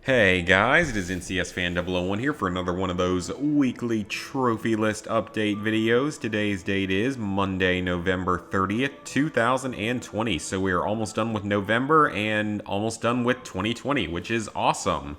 Hey guys, it is NCS Fan 001 here for another one of those weekly trophy list update videos. Today's date is Monday, November 30th, 2020. So we are almost done with November and almost done with 2020, which is awesome.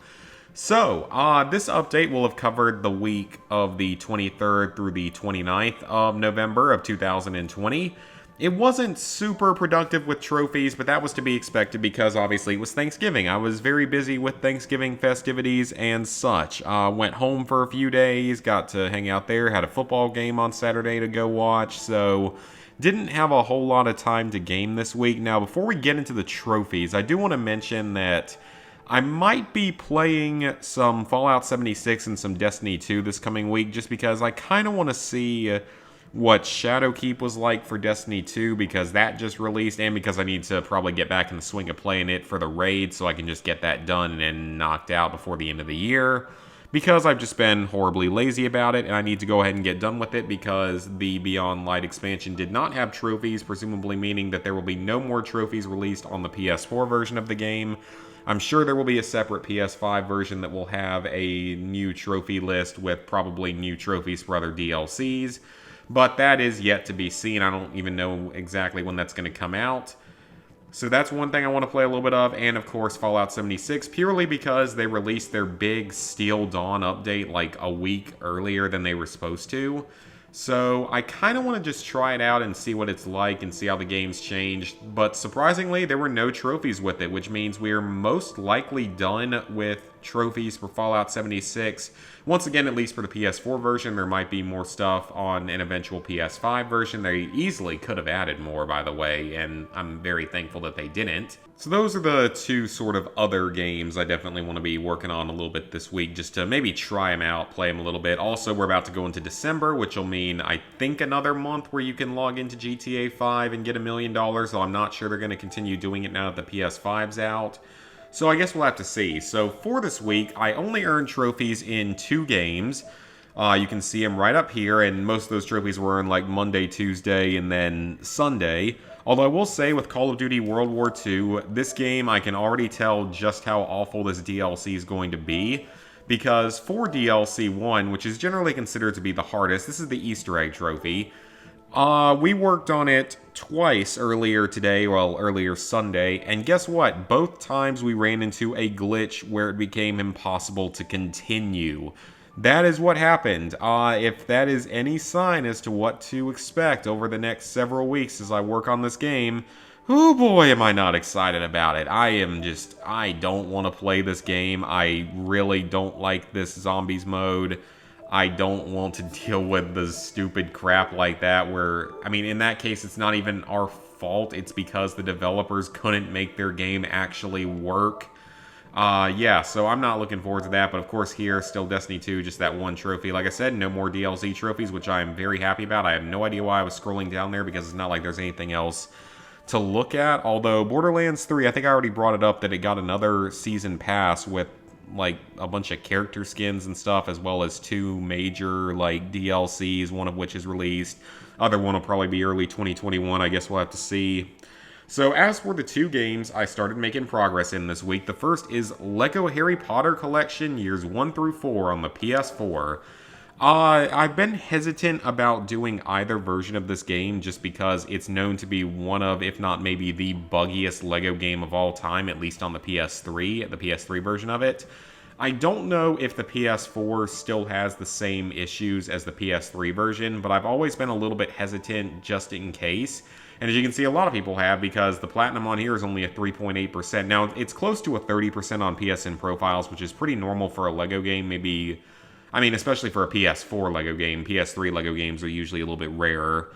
So, this update will have covered the week of the 23rd through the 29th of November of 2020. It wasn't super productive with trophies, but that was to be expected because obviously it was Thanksgiving. I was very busy with Thanksgiving festivities and such. Went home for a few days, got to hang out there, had a football game on Saturday to go watch, so didn't have a whole lot of time to game this week. Now, before we get into the trophies, I do want to mention that I might be playing some Fallout 76 and some Destiny 2 this coming week just because I kind of want to see what Shadowkeep was like for Destiny 2 because that just released and because I need to probably get back in the swing of playing it for the raid so I can just get that done and knocked out before the end of the year. Because I've just been horribly lazy about it and I need to go ahead and get done with it because the Beyond Light expansion did not have trophies, presumably meaning that there will be no more trophies released on the PS4 version of the game. I'm sure there will be a separate PS5 version that will have a new trophy list with probably new trophies for other DLCs. But that is yet to be seen. I don't even know exactly when that's going to come out. So that's one thing I want to play a little bit of. And of course, Fallout 76, purely because they released their big Steel Dawn update like a week earlier than they were supposed to. So I kind of want to just try it out and see what it's like and see how the game's changed. But surprisingly, there were no trophies with it, which means we're most likely done with trophies for Fallout 76. Once again, at least for the PS4 version, there might be more stuff on an eventual PS5 version. They easily could have added more, by the way, and I'm very thankful that they didn't. So those are the two sort of other games I definitely want to be working on a little bit this week, just to maybe try them out, play them a little bit. Also, we're about to go into December, which will mean, I think, another month where you can log into GTA 5 and get $1 million, though I'm not sure they're going to continue doing it now that the PS5's out. So I guess we'll have to see. So for this week, I only earned trophies in 2 games. You can see them right up here, and most of those trophies were earned like Monday, Tuesday, and then Sunday. Although I will say with Call of Duty World War II, this game I can already tell just how awful this DLC is going to be. Because for DLC 1, which is generally considered to be the hardest, this is the Easter egg trophy. We worked on it twice earlier today, well, earlier Sunday, and guess what? Both times we ran into a glitch where it became impossible to continue. That is what happened. If that is any sign as to what to expect over the next several weeks as I work on this game, oh boy, am I not excited about it. I don't want to play this game. I really don't like this zombies mode. I don't want to deal with the stupid crap like that where, I mean, in that case, it's not even our fault. It's because the developers couldn't make their game actually work. Yeah, so I'm not looking forward to that, but of course here, still Destiny 2, just that one trophy. Like I said, no more DLC trophies, which I'm very happy about. I have no idea why I was scrolling down there because it's not like there's anything else to look at. Although Borderlands 3, I think I already brought it up that it got another season pass with like a bunch of character skins and stuff, as well as 2 major like DLCs, one of which is released. Other one will probably be early 2021. I guess we'll have to see. So as for the 2 games I started making progress in this week, the first is LEGO Harry Potter Collection Years 1 through 4 on the PS4. I've been hesitant about doing either version of this game just because it's known to be one of, if not maybe the buggiest LEGO game of all time, at least on the PS3, the PS3 version of it. I don't know if the PS4 still has the same issues as the PS3 version, but I've always been a little bit hesitant just in case. And as you can see, a lot of people have, because the Platinum on here is only at 3.8%. Now, it's close to a 30% on PSN profiles, which is pretty normal for a LEGO game. Maybe, I mean, especially for a PS4 LEGO game. PS3 LEGO games are usually a little bit rarer.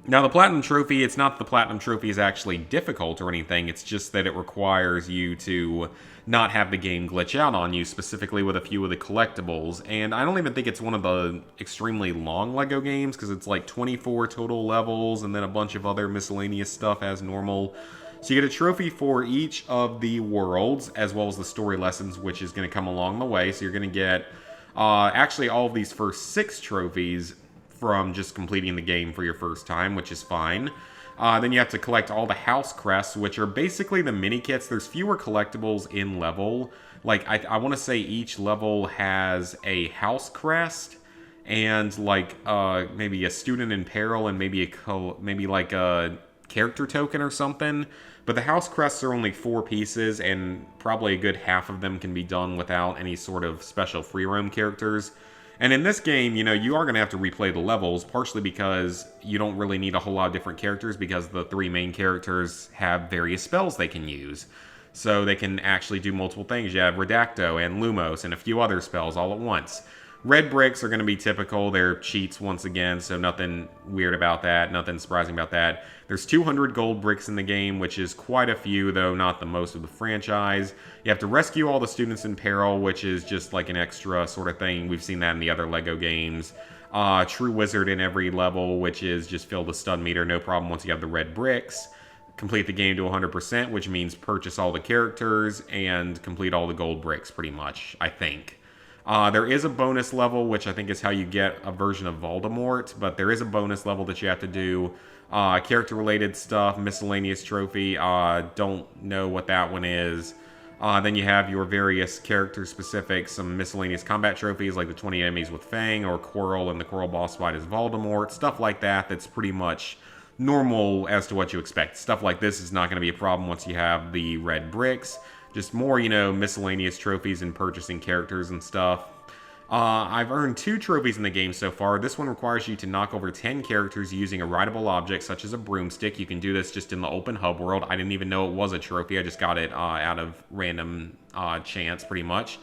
Now, the Platinum Trophy, it's not that the Platinum Trophy is actually difficult or anything, it's just that it requires you to not have the game glitch out on you, specifically with a few of the collectibles. And I don't even think it's one of the extremely long LEGO games, because it's like 24 total levels, and then a bunch of other miscellaneous stuff as normal. So you get a trophy for each of the worlds, as well as the story lessons, which is going to come along the way. So you're going to get, actually, all of these first 6 trophies from just completing the game for your first time, which is fine. Then you have to collect all the house crests, which are basically the mini kits. There's fewer collectibles in level. Like, I want to say each level has a house crest and like maybe a student in peril and maybe like a character token or something. But the house crests are only 4 pieces, and probably a good half of them can be done without any sort of special free roam characters. And in this game, you know, you are going to have to replay the levels, partially because you don't really need a whole lot of different characters because the 3 main characters have various spells they can use. So they can actually do multiple things. You have Redacto and Lumos and a few other spells all at once. Red bricks are going to be typical. They're cheats once again, so nothing weird about that, nothing surprising about that. There's 200 gold bricks in the game, which is quite a few, though not the most of the franchise. You have to rescue all the students in peril, which is just like an extra sort of thing. We've seen that in the other LEGO games. True Wizard in every level, which is just fill the stun meter, no problem once you have the red bricks. Complete the game to 100%, which means purchase all the characters and complete all the gold bricks, pretty much, I think. There is a bonus level, which I think is how you get a version of Voldemort, but there is a bonus level that you have to do. Character-related stuff, miscellaneous trophy, don't know what that one is. Then you have your various character-specific, some miscellaneous combat trophies, like the 20 enemies with Fang, or Quirrell and the Quirrell boss fight as Voldemort, stuff like that that's pretty much normal as to what you expect. Stuff like this is not going to be a problem once you have the red bricks. Just more, you know, miscellaneous trophies and purchasing characters and stuff. I've earned 2 trophies in the game so far. This one requires you to knock over 10 characters using a rideable object, such as a broomstick. You can do this just in the open hub world. I didn't even know it was a trophy. I just got it out of random chance, pretty much.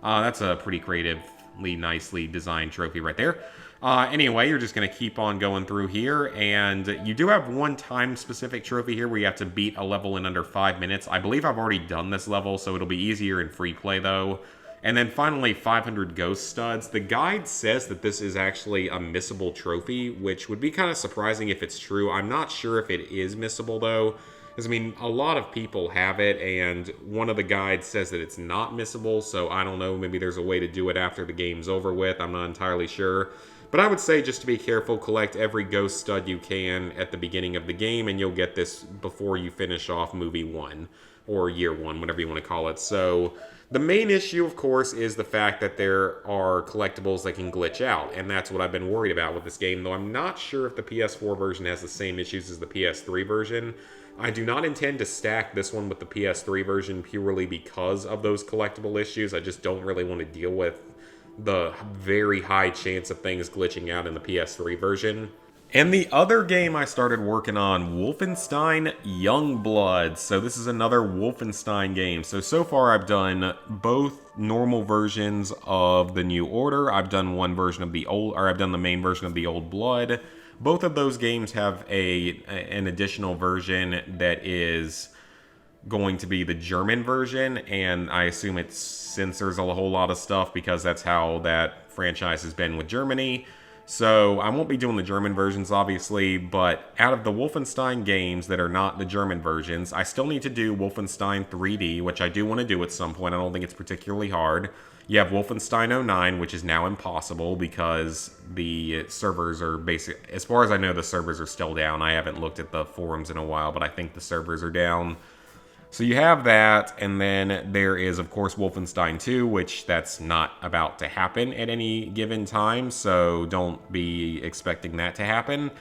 That's a pretty creatively, nicely designed trophy right there. Anyway, you're just going to keep on going through here, and you do have one time-specific trophy here where you have to beat a level in under 5 minutes. I believe I've already done this level, so it'll be easier in free play, though. And then finally, 500 ghost studs. The guide says that this is actually a missable trophy, which would be kind of surprising if it's true. I'm not sure if it is missable, though. Because, I mean, a lot of people have it, and one of the guides says that it's not missable, so I don't know, maybe there's a way to do it after the game's over with. I'm not entirely sure. But I would say just to be careful, collect every ghost stud you can at the beginning of the game, and you'll get this before you finish off movie 1, or year 1, whatever you want to call it. So the main issue, of course, is the fact that there are collectibles that can glitch out, and that's what I've been worried about with this game, though I'm not sure if the PS4 version has the same issues as the PS3 version. I do not intend to stack this one with the PS3 version purely because of those collectible issues. I just don't really want to deal with the very high chance of things glitching out in the PS3 version. And the other game I started working on, Wolfenstein Youngblood. So this is another Wolfenstein game. So far I've done both normal versions of the New Order. I've done one version of the old, or I've done the main version of the Old Blood. Both of those games have an additional version that is going to be the German version, and I assume it censors a whole lot of stuff because that's how that franchise has been with Germany. So I won't be doing the German versions, obviously, but out of the Wolfenstein games that are not the German versions, I still need to do Wolfenstein 3D, which I do want to do at some point. I don't think it's particularly hard. You have Wolfenstein 09, which is now impossible because the servers are as far as I know, the servers are still down. I haven't looked at the forums in a while, but I think the servers are down. So you have that, and then there is, of course, Wolfenstein 2, which that's not about to happen at any given time, so don't be expecting that to happen.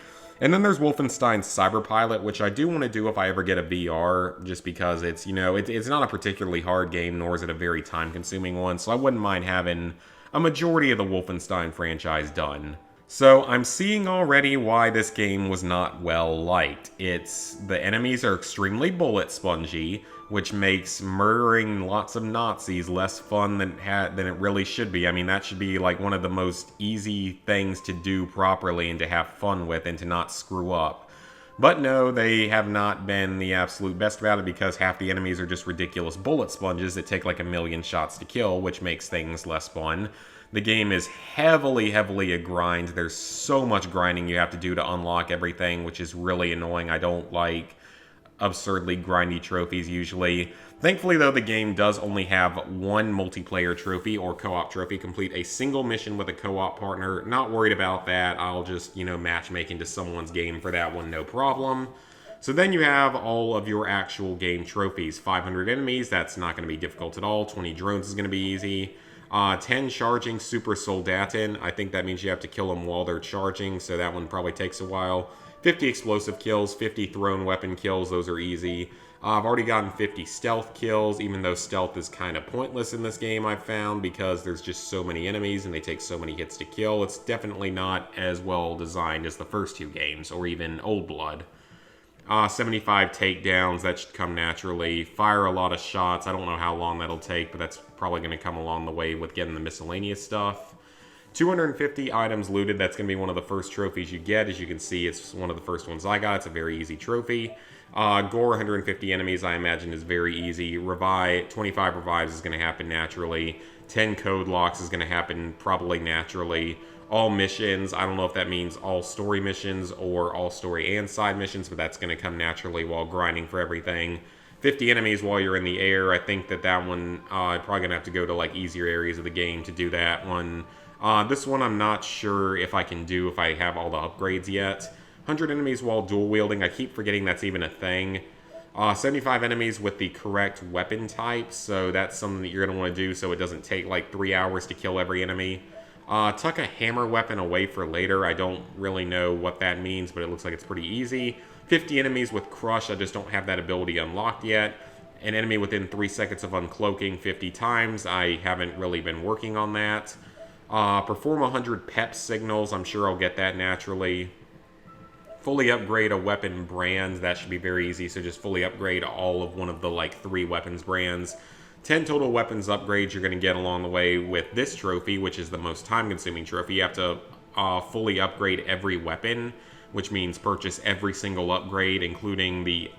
And then there's Wolfenstein Cyberpilot, which I do want to do if I ever get a VR, just because it's, you know, it's not a particularly hard game, nor is it a very time-consuming one, so I wouldn't mind having a majority of the Wolfenstein franchise done. So I'm seeing already why this game was not well liked. The enemies are extremely bullet spongy, which makes murdering lots of Nazis less fun than it really should be. I mean, that should be like one of the most easy things to do properly and to have fun with and to not screw up. But no, they have not been the absolute best about it because half the enemies are just ridiculous bullet sponges that take like a million shots to kill, which makes things less fun. The game is heavily a grind. There's so much grinding you have to do to unlock everything, which is really annoying. I don't like absurdly grindy trophies usually. Thankfully, though, the game does only have one multiplayer trophy or co-op trophy. Complete a single mission with a co-op partner. Not worried about that. I'll just, matchmake into someone's game for that one, no problem. So then you have all of your actual game trophies. 500 enemies, that's not going to be difficult at all. 20 drones is going to be easy. 10 charging super soldaten. I think that means you have to kill them while they're charging, so that one probably takes a while. 50 explosive kills, 50 thrown weapon kills, those are easy. I've already gotten 50 stealth kills, even though stealth is kind of pointless in this game, I've found, because there's just so many enemies and they take so many hits to kill. It's definitely not as well designed as the first two games, or even Old Blood. 75 takedowns, that should come naturally. Fire a lot of shots, I don't know how long that'll take, but that's probably going to come along the way with getting the miscellaneous stuff. 250 items looted, that's going to be one of the first trophies you get. As you can see, it's one of the first ones I got. It's a very easy trophy. Gore 150 enemies, I imagine, is very easy. 25 revives is going to happen naturally. 10 code locks is going to happen probably naturally. All missions, I don't know if that means all story missions or all story and side missions, but that's going to come naturally while grinding for everything. 50 enemies while you're in the air, I think that one, probably going to have to go to like easier areas of the game to do that one. This one I'm not sure if I can do if I have all the upgrades yet. 100 enemies while dual wielding, I keep forgetting that's even a thing. 75 enemies with the correct weapon type, so that's something that you're going to want to do so it doesn't take like 3 hours to kill every enemy. Tuck a hammer weapon away for later. I don't really know what that means, but it looks like it's pretty easy. 50 enemies with Crush, I just don't have that ability unlocked yet. An enemy within 3 seconds of uncloaking 50 times. I haven't really been working on that. Perform 100 pep signals. I'm sure I'll get that naturally. Fully upgrade a weapon brand. That should be very easy, so just fully upgrade all of one of the like 3 weapons brands. 10 total weapons upgrades you're going to get along the way with this trophy, which is the most time-consuming trophy. You have to fully upgrade every weapon, which means purchase every single upgrade, including the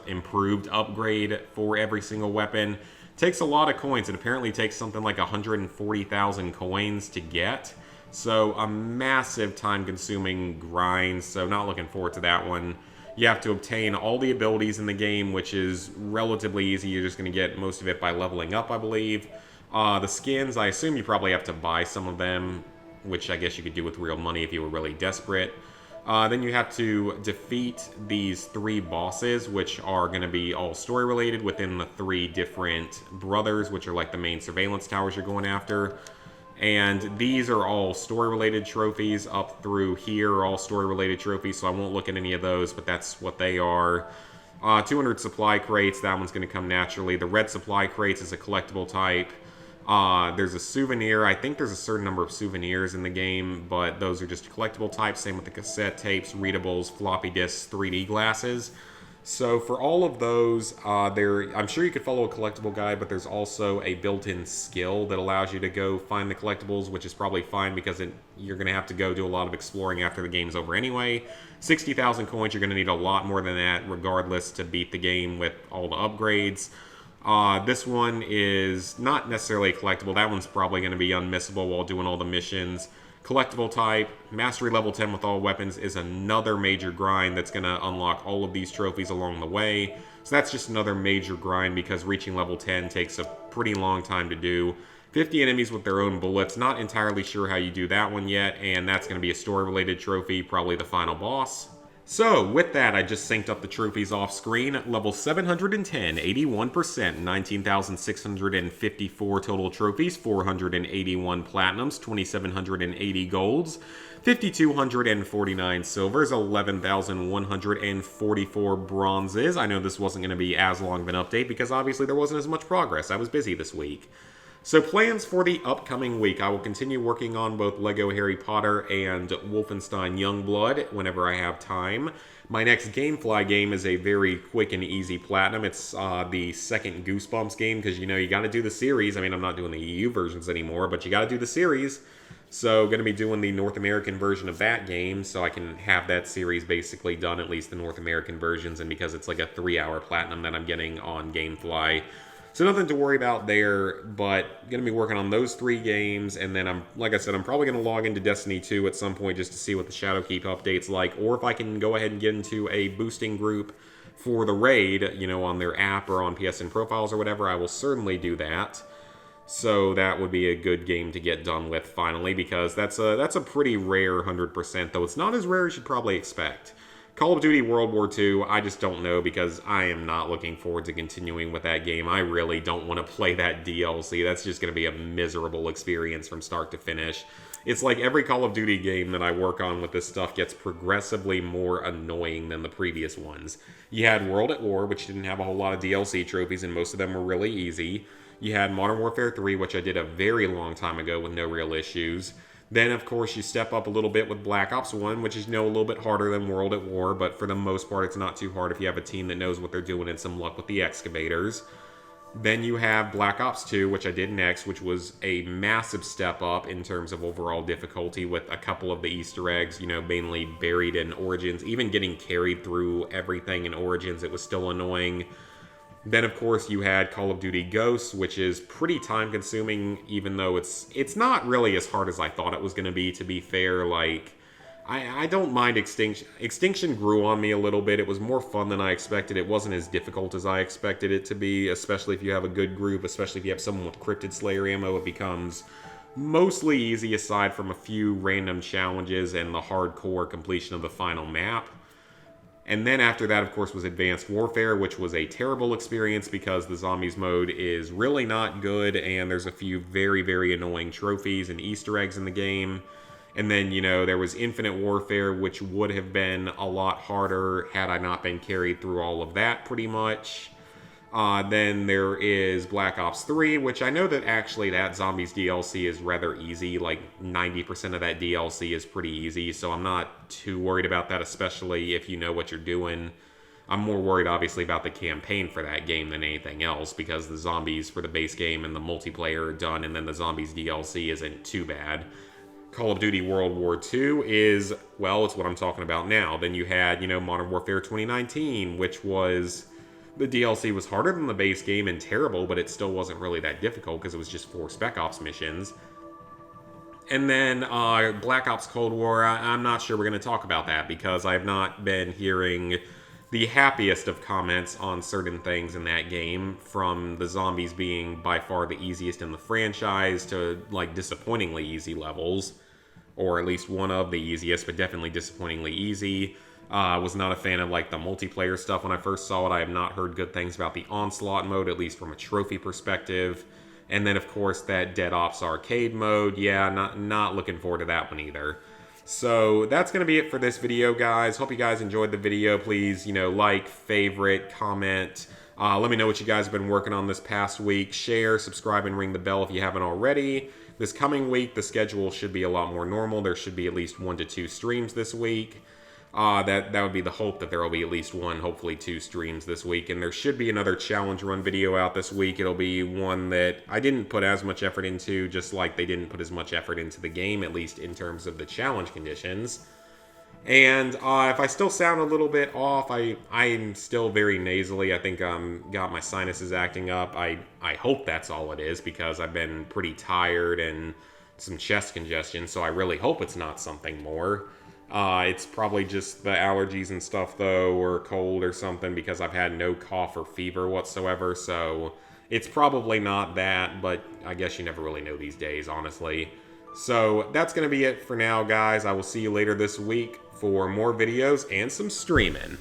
improved upgrade for every single weapon. Takes a lot of coins. It apparently takes something like 140,000 coins to get. So a massive time-consuming grind, so not looking forward to that one. You have to obtain all the abilities in the game, which is relatively easy. You're just going to get most of it by leveling up, I believe. The skins, I assume you probably have to buy some of them, which I guess you could do with real money if you were really desperate. Then you have to defeat these 3 bosses, which are going to be all story-related within the 3 different brothers, which are like the main surveillance towers you're going after. And these are all story-related trophies. Up through here are all story-related trophies, so I won't look at any of those, but that's what they are. 200 supply crates, that one's going to come naturally. The red supply crates is a collectible type. There's a souvenir. I think there's a certain number of souvenirs in the game, but those are just collectible types. Same with the cassette tapes, readables, floppy disks, 3D glasses. So for all of those, I'm sure you could follow a collectible guide, but there's also a built-in skill that allows you to go find the collectibles, which is probably fine because you're going to have to go do a lot of exploring after the game's over anyway. 60,000 coins, you're going to need a lot more than that regardless to beat the game with all the upgrades. This one is not necessarily a collectible. That one's probably going to be unmissable while doing all the missions. Collectible type, mastery level 10 with all weapons is another major grind that's going to unlock all of these trophies along the way. So that's just another major grind because reaching level 10 takes a pretty long time to do. 50 enemies with their own bullets, not entirely sure how you do that one yet, and that's going to be a story-related trophy, probably the final boss. So, with that, I just synced up the trophies off screen. Level 710, 81%, 19,654 total trophies, 481 platinums, 2,780 golds, 5,249 silvers, 11,144 bronzes. I know this wasn't going to be as long of an update because obviously there wasn't as much progress. I was busy this week. So plans for the upcoming week. I will continue working on both LEGO Harry Potter and Wolfenstein Youngblood whenever I have time. My next Gamefly game is a very quick and easy platinum. It's the second Goosebumps game because, you got to do the series. I mean, I'm not doing the EU versions anymore, but you got to do the series. So going to be doing the North American version of that game so I can have that series basically done, at least the North American versions, and because it's like a 3-hour platinum that I'm getting on Gamefly. So nothing to worry about there, but going to be working on those 3 games, and then like I said, I'm probably going to log into Destiny 2 at some point just to see what the Shadowkeep update's like, or if I can go ahead and get into a boosting group for the raid, on their app or on PSN profiles or whatever, I will certainly do that. So that would be a good game to get done with finally, because that's a pretty rare 100%, though it's not as rare as you'd probably expect. Call of Duty World War II, I just don't know because I am not looking forward to continuing with that game. I really don't want to play that DLC. That's just going to be a miserable experience from start to finish. It's like every Call of Duty game that I work on with this stuff gets progressively more annoying than the previous ones. You had World at War, which didn't have a whole lot of DLC trophies, and most of them were really easy. You had Modern Warfare 3, which I did a very long time ago with no real issues. Then, of course, you step up a little bit with Black Ops 1, which is, a little bit harder than World at War, but for the most part, it's not too hard if you have a team that knows what they're doing and some luck with the excavators. Then you have Black Ops 2, which I did next, which was a massive step up in terms of overall difficulty with a couple of the Easter eggs, mainly buried in Origins. Even getting carried through everything in Origins, it was still annoying. Then, of course, you had Call of Duty Ghosts, which is pretty time-consuming, even though it's not really as hard as I thought it was going to be fair. Like, I don't mind Extinction. Extinction grew on me a little bit. It was more fun than I expected. It wasn't as difficult as I expected it to be, especially if you have a good group, especially if you have someone with Cryptid Slayer ammo. It becomes mostly easy aside from a few random challenges and the hardcore completion of the final map. And then after that, of course, was Advanced Warfare, which was a terrible experience because the Zombies mode is really not good, and there's a few very, very annoying trophies and Easter eggs in the game. And then, there was Infinite Warfare, which would have been a lot harder had I not been carried through all of that, pretty much. Then there is Black Ops 3, which I know that actually that Zombies DLC is rather easy. Like 90% of that DLC is pretty easy, so I'm not too worried about that, especially if you know what you're doing. I'm more worried, obviously, about the campaign for that game than anything else, because the Zombies for the base game and the multiplayer are done, and then the Zombies DLC isn't too bad. Call of Duty World War II is, well, it's what I'm talking about now. Then you had, Modern Warfare 2019, which was... The DLC was harder than the base game and terrible, but it still wasn't really that difficult because it was just 4 Spec Ops missions. And then Black Ops Cold War, I'm not sure we're going to talk about that because I've not been hearing the happiest of comments on certain things in that game, from the zombies being by far the easiest in the franchise to, like, disappointingly easy levels. Or at least one of the easiest, but definitely disappointingly easy. Was not a fan of, like, the multiplayer stuff when I first saw it. I have not heard good things about the Onslaught mode, at least from a trophy perspective. And then, of course, that Dead Ops arcade mode. Yeah, not looking forward to that one either. So that's going to be it for this video, guys. Hope you guys enjoyed the video. Please, like, favorite, comment. Let me know what you guys have been working on this past week. Share, subscribe, and ring the bell if you haven't already. This coming week, the schedule should be a lot more normal. There should be at least 1 to 2 streams this week. That would be the hope, that there will be at least 1, hopefully 2 streams this week. And there should be another challenge run video out this week. It'll be one that I didn't put as much effort into, just like they didn't put as much effort into the game, at least in terms of the challenge conditions. And if I still sound a little bit off, I'm still very nasally. I think got my sinuses acting up. I hope that's all it is, because I've been pretty tired and some chest congestion, so I really hope it's not something more. It's probably just the allergies and stuff, though, or cold or something, because I've had no cough or fever whatsoever, so it's probably not that, but I guess you never really know these days, honestly. So that's going to be it for now, guys. I will see you later this week for more videos and some streaming.